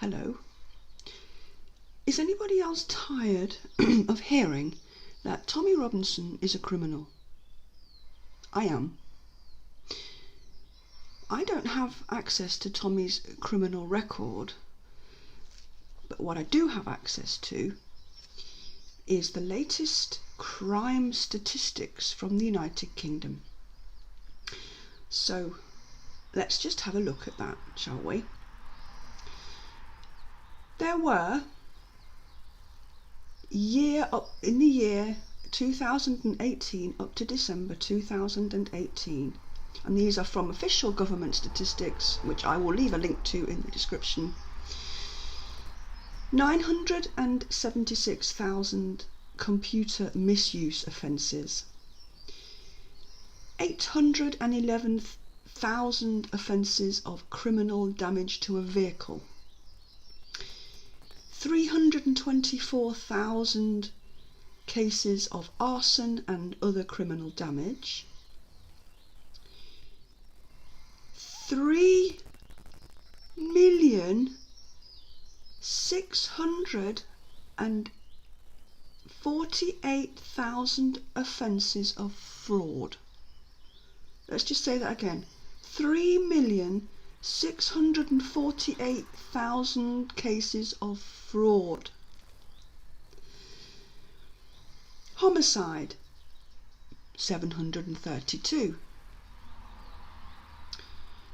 Hello. Is anybody else tired of hearing that Tommy Robinson is a criminal? I am. I don't have access to Tommy's criminal record, but what I do have access to is the latest crime statistics from the United Kingdom. So let's just have a look at that, shall we? There were, in the year 2018 up to December 2018, and these are from official government statistics, which I will leave a link to in the description, 976,000 computer misuse offences, 811,000 offences of criminal damage to a vehicle, 324,000 cases of arson and other criminal damage, 3,648,000 offences of fraud. Let's just say that again. 3,648,000 cases of fraud. Homicide, 732.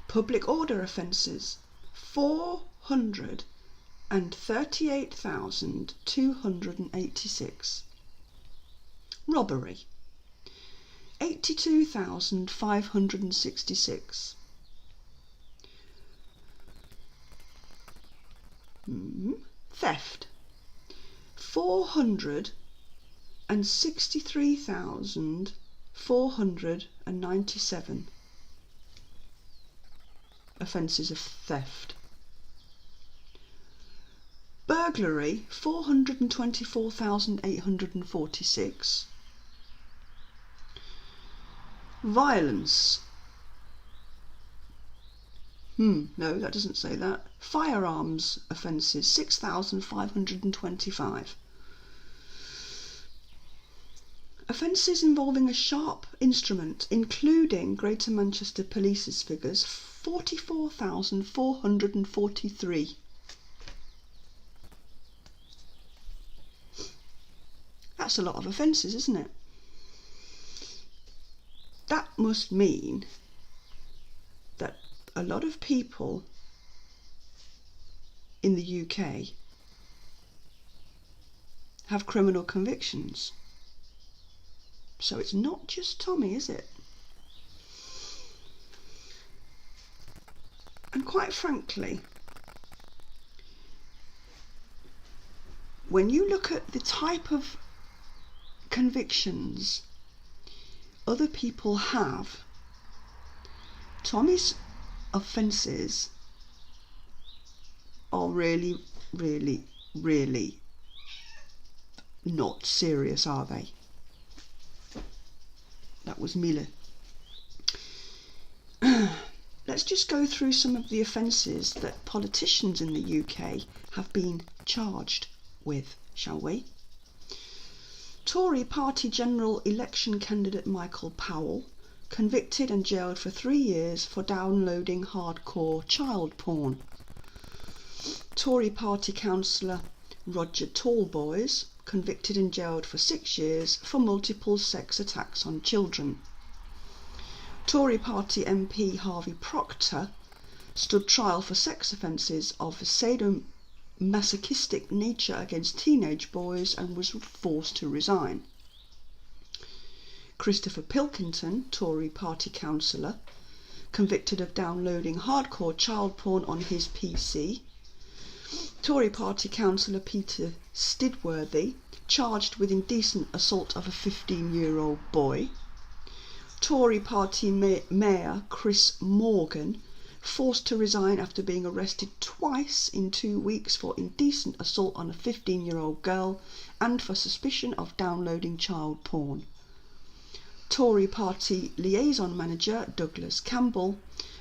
Public order offences, 438,286. Robbery, 82,566. Theft, 463,497 offences of theft. Burglary, 424,846. Violence, no, that doesn't say that. Firearms offences, 6,525. Offences involving a sharp instrument, including Greater Manchester Police's figures, 44,443. That's a lot of offences, isn't it? That must mean that a lot of people in the UK have criminal convictions. So it's not just Tommy, is it? And quite frankly, when you look at the type of convictions other people have, Tommy's offences are really, really, really not serious, are they? That was Mila. Let's just go through some of the offences that politicians in the UK have been charged with, shall we? Tory party general election candidate Michael Powell, convicted and jailed for 3 years for downloading hardcore child porn. Tory party councillor Roger Talboys, convicted and jailed for 6 years for multiple sex attacks on children. Tory party MP Harvey Proctor stood trial for sex offences of sadomasochistic nature against teenage boys and was forced to resign. Christopher Pilkington, Tory party councillor, convicted of downloading hardcore child porn on his PC. Tory party councillor Peter Stidworthy, charged with indecent assault of a 15-year-old boy. Tory party mayor Chris Morgan, forced to resign after being arrested twice in 2 weeks for indecent assault on a 15-year-old girl and for suspicion of downloading child porn. Tory party liaison manager Douglas Campbell,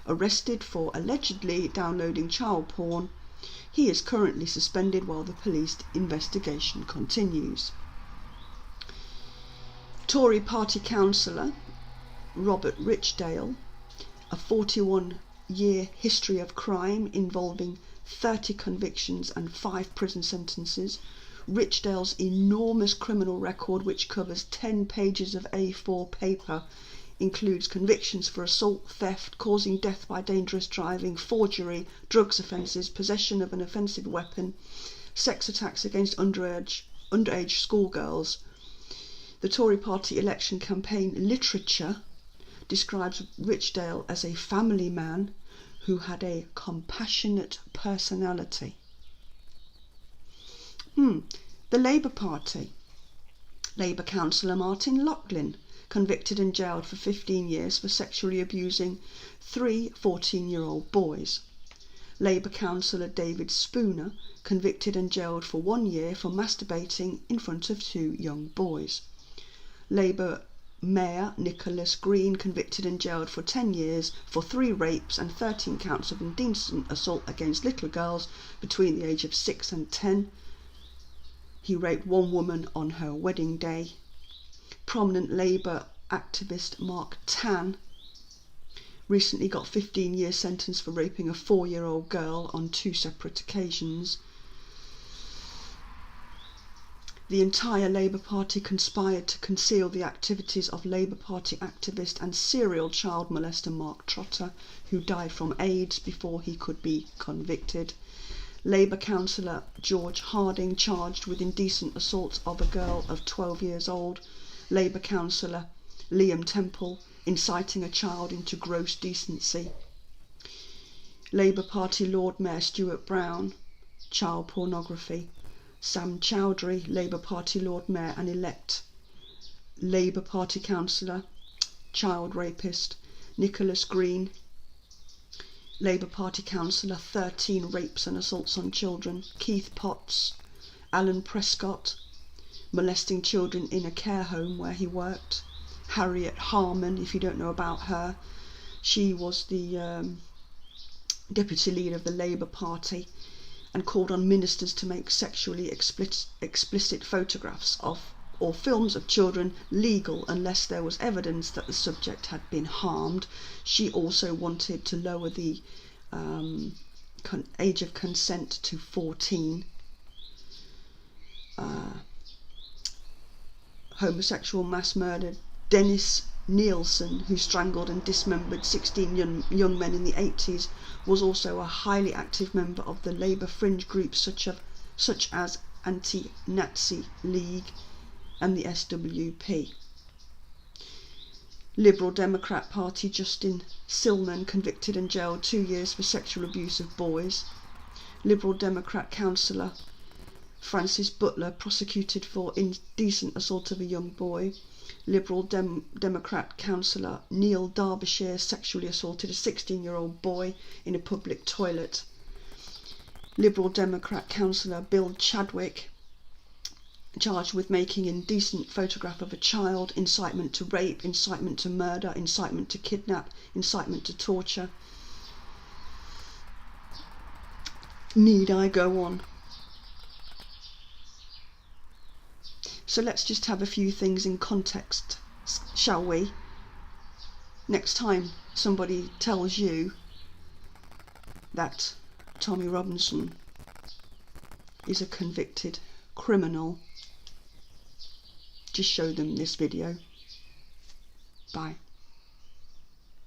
arrested for allegedly downloading child porn He is currently suspended while the police investigation continues. Tory party councillor Robert Richdale, a 41-year history of crime involving 30 convictions and 5 prison sentences. Richdale's enormous criminal record, which covers 10 pages of A4 paper, includes convictions for assault, theft, causing death by dangerous driving, forgery, drugs offences, possession of an offensive weapon, sex attacks against underage schoolgirls. The Tory party election campaign literature describes Richdale as a family man who had a compassionate personality. The Labour Party. Labour councillor Martin Loughlin, convicted and jailed for 15 years for sexually abusing 3 14-year-old boys. Labour councillor David Spooner, convicted and jailed for 1 year for masturbating in front of 2 young boys. Labour Mayor Nicholas Green, convicted and jailed for 10 years for 3 rapes and 13 counts of indecent assault against little girls between the age of 6 and 10. He raped 1 woman on her wedding day. Prominent Labour activist Mark Tan recently got 15-year sentence for raping a 4-year-old girl on 2 separate occasions. The entire Labour Party conspired to conceal the activities of Labour Party activist and serial child molester Mark Trotter, who died from AIDS before he could be convicted. Labour councillor George Harding, charged with indecent assault of a girl of 12 years old. Labour councillor Liam Temple, inciting a child into gross decency. Labour Party Lord Mayor Stuart Brown, child pornography. Sam Chowdhury, Labour Party Lord Mayor and elect. Labour Party councillor, child rapist. Nicholas Green, Labour Party councillor, 13 rapes and assaults on children. Keith Potts, Alan Prescott, molesting children in a care home where he worked. Harriet Harman, if you don't know about her, she was the deputy leader of the Labour Party and called on ministers to make sexually explicit photographs of or films of children legal unless there was evidence that the subject had been harmed. She also wanted to lower the age of consent to 14. Homosexual mass murder Dennis Nielsen, who strangled and dismembered 16 young men in the 80s, was also a highly active member of the Labour fringe groups such as Anti-Nazi League and the SWP. Liberal Democrat Party Justin Silman, convicted and jailed 2 years for sexual abuse of boys. Liberal Democrat councillor Francis Butler, prosecuted for indecent assault of a young boy. Liberal Democrat councillor Neil Derbyshire sexually assaulted a 16-year-old boy in a public toilet. Liberal Democrat councillor Bill Chadwick, charged with making indecent photograph of a child, incitement to rape, incitement to murder, incitement to kidnap, incitement to torture. Need I go on? So let's just have a few things in context, shall we? Next time somebody tells you that Tommy Robinson is a convicted criminal, just show them this video. Bye.